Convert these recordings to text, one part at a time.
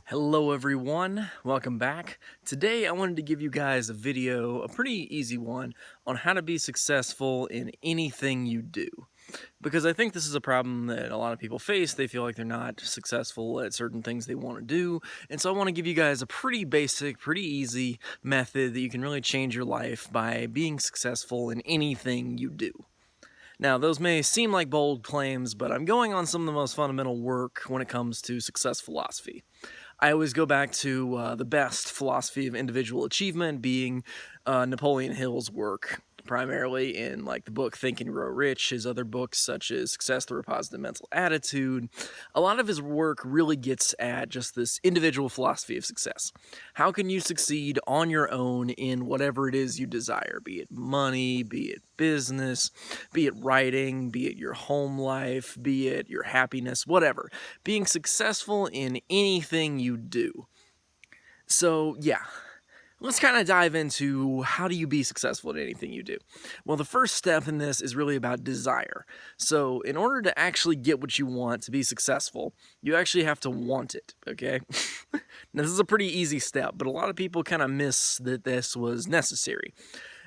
Hello everyone, welcome back. Today I wanted to give you guys a video, a pretty easy one, on how to be successful in anything you do. Because I think this is a problem that a lot of people face. They feel like they're not successful at certain things they want to do. And so I want to give you guys a pretty basic, pretty easy method that you can really change your life by being successful in anything you do. Now, those may seem like bold claims, but I'm going on some of the most fundamental work when it comes to success philosophy. I always go back to the best philosophy of individual achievement being Napoleon Hill's work, primarily in like the book Think and Grow Rich, his other books such as Success Through a Positive Mental Attitude. A lot of his work really gets at just this individual philosophy of success. How can you succeed on your own in whatever it is you desire, be it money, be it business, be it writing, be it your home life, be it your happiness, whatever. Being successful in anything you do. So, yeah. Let's kind of dive into how do you be successful at anything you do. Well, the first step in this is really about desire. So in order to actually get what you want to be successful, you actually have to want it, okay? Now, this is a pretty easy step, but a lot of people kind of miss that this was necessary.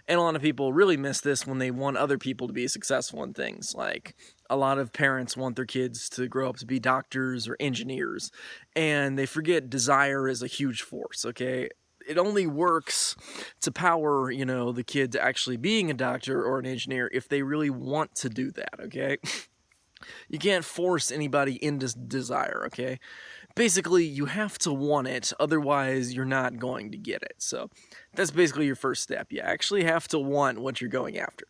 And a lot of people really miss this when they want other people to be successful in things. Like a lot of parents want their kids to grow up to be doctors or engineers, and they forget desire is a huge force, okay? It only works to power, the kid to actually being a doctor or an engineer if they really want to do that, okay? You can't force anybody into desire, okay? Basically, you have to want it, otherwise you're not going to get it. So that's basically your first step. You actually have to want what you're going after.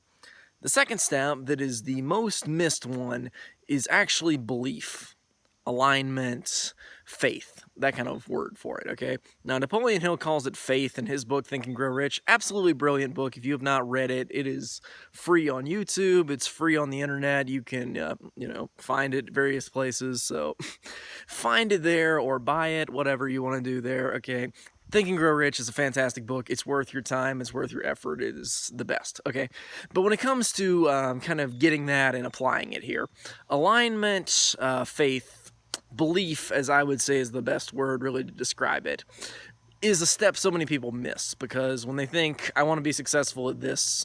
The second step, that is the most missed one, is actually belief, alignment, faith, that kind of word for it, okay? Now, Napoleon Hill calls it faith in his book, Think and Grow Rich. Absolutely brilliant book. If you have not read it, it is free on YouTube. It's free on the internet. You can, find it various places. So find it there or buy it, whatever you want to do there, okay? Think and Grow Rich is a fantastic book. It's worth your time. It's worth your effort. It is the best, okay? But when it comes to kind of getting that and applying it here, alignment, faith, belief, as I would say is the best word really to describe it, is a step so many people miss, because when they think, I want to be successful at this,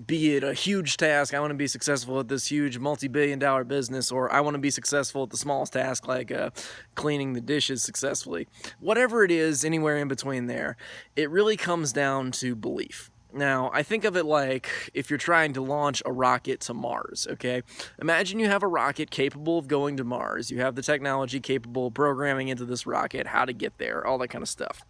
be it a huge task, I want to be successful at this huge multi-billion-dollar business, or I want to be successful at the smallest task like cleaning the dishes successfully. Whatever it is, anywhere in between there, it really comes down to belief. Now, I think of it like if you're trying to launch a rocket to Mars, okay? Imagine you have a rocket capable of going to Mars. You have the technology capable of programming into this rocket how to get there, all that kind of stuff.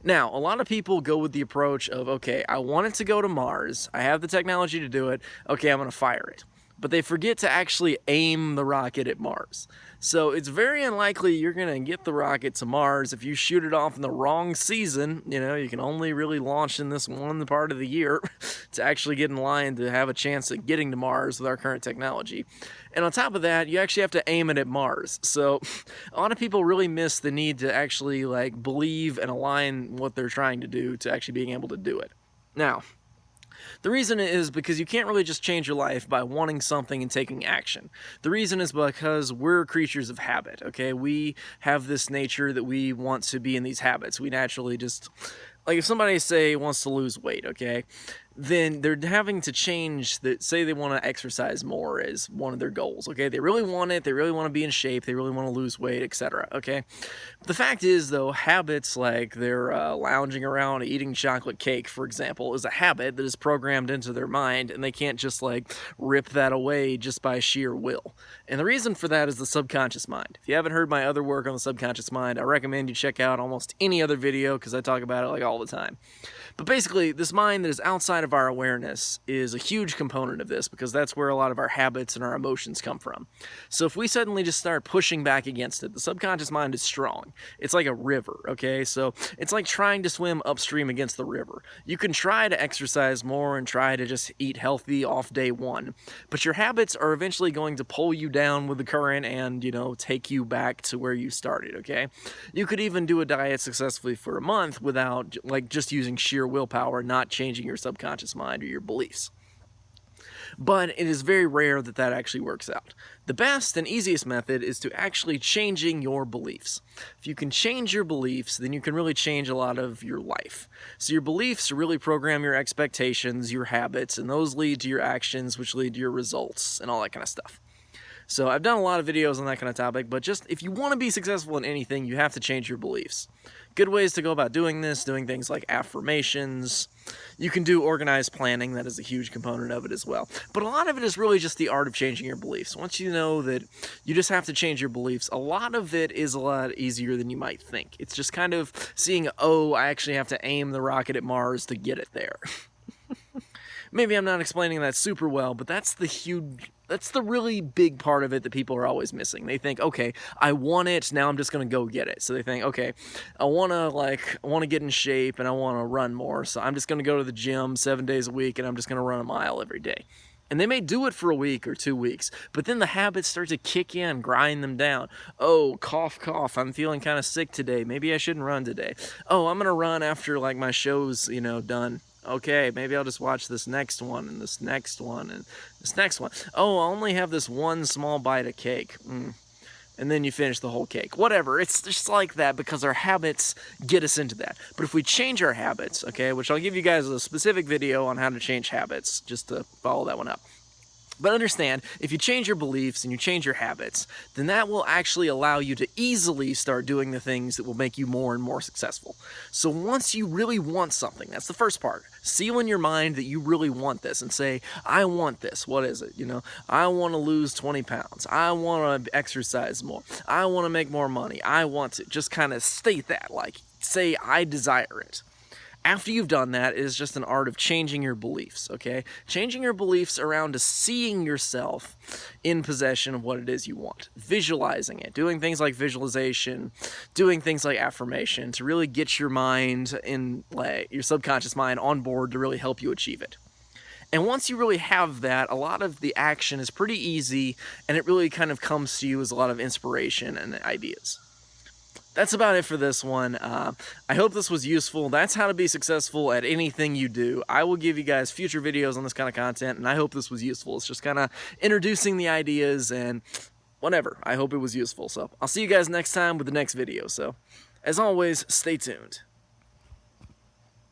Now, a lot of people go with the approach of, okay, I want it to go to Mars, I have the technology to do it, okay, I'm going to fire it. But they forget to actually aim the rocket at Mars. So it's very unlikely you're going to get the rocket to Mars if you shoot it off in the wrong season. You can only really launch in this one part of the year to actually get in line to have a chance at getting to Mars with our current technology. And on top of that, you actually have to aim it at Mars. So a lot of people really miss the need to actually believe and align what they're trying to do to actually being able to do it. Now, the reason is because you can't really just change your life by wanting something and taking action. The reason is because we're creatures of habit, okay? We have this nature that we want to be in these habits. We naturally just, if somebody, say, wants to lose weight, okay? Then they're having to change that. Say they want to exercise more as one of their goals, okay? They really want it, they really want to be in shape, they really want to lose weight, etc., okay? The fact is, though, habits like they're lounging around eating chocolate cake, for example, is a habit that is programmed into their mind, and they can't just rip that away just by sheer will. And the reason for that is the subconscious mind. If you haven't heard my other work on the subconscious mind, I recommend you check out almost any other video, because I talk about it all the time. But basically, this mind that is outside of our awareness is a huge component of this, because that's where a lot of our habits and our emotions come from. So if we suddenly just start pushing back against it, the subconscious mind is strong. It's like a river, okay? So it's like trying to swim upstream against the river. You can try to exercise more and try to just eat healthy off day one, but your habits are eventually going to pull you down with the current and, take you back to where you started, okay? You could even do a diet successfully for a month without, just using sheer willpower, not changing your subconscious mind or your beliefs. but it is very rare that that actually works out. The best and easiest method is to actually changing your beliefs. If you can change your beliefs, then you can really change a lot of your life. So your beliefs really program your expectations, your habits, and those lead to your actions, which lead to your results, and all that kind of stuff. So I've done a lot of videos on that kind of topic, but just if you want to be successful in anything, you have to change your beliefs. Good ways to go about doing this, doing things like affirmations. You can do organized planning, that is a huge component of it as well. But a lot of it is really just the art of changing your beliefs. Once you know that you just have to change your beliefs, a lot of it is a lot easier than you might think. It's just kind of seeing, oh, I actually have to aim the rocket at Mars to get it there. Maybe I'm not explaining that super well, but that's the really big part of it that people are always missing. They think, okay, I want it, now I'm just going to go get it. So they think, okay, I want to get in shape and I want to run more, so I'm just going to go to the gym 7 days a week and I'm just going to run a mile every day. And they may do it for a week or 2 weeks, but then the habits start to kick in, grind them down. Oh, cough, cough, I'm feeling kind of sick today. Maybe I shouldn't run today. Oh, I'm going to run after like my show's, done. Okay, maybe I'll just watch this next one and this next one and this next one. Oh, I only have this one small bite of cake. And then you finish the whole cake. Whatever, it's just like that because our habits get us into that. But if we change our habits, okay, which I'll give you guys a specific video on how to change habits, just to follow that one up. But understand, if you change your beliefs and you change your habits, then that will actually allow you to easily start doing the things that will make you more and more successful. So once you really want something, that's the first part. Seal in your mind that you really want this and say, I want this. What is it? I want to lose 20 pounds. I want to exercise more. I want to make more money. I want to. Just kind of state that, like say, I desire it. After you've done that, it is just an art of changing your beliefs, okay? Changing your beliefs around to seeing yourself in possession of what it is you want. Visualizing it, doing things like visualization, doing things like affirmation to really get your mind your subconscious mind on board to really help you achieve it. And once you really have that, a lot of the action is pretty easy, and it really kind of comes to you as a lot of inspiration and ideas. That's about it for this one. I hope this was useful. That's how to be successful at anything you do. I will give you guys future videos on this kind of content, and I hope this was useful. It's just kind of introducing the ideas and whatever. I hope it was useful. So I'll see you guys next time with the next video. So as always, stay tuned.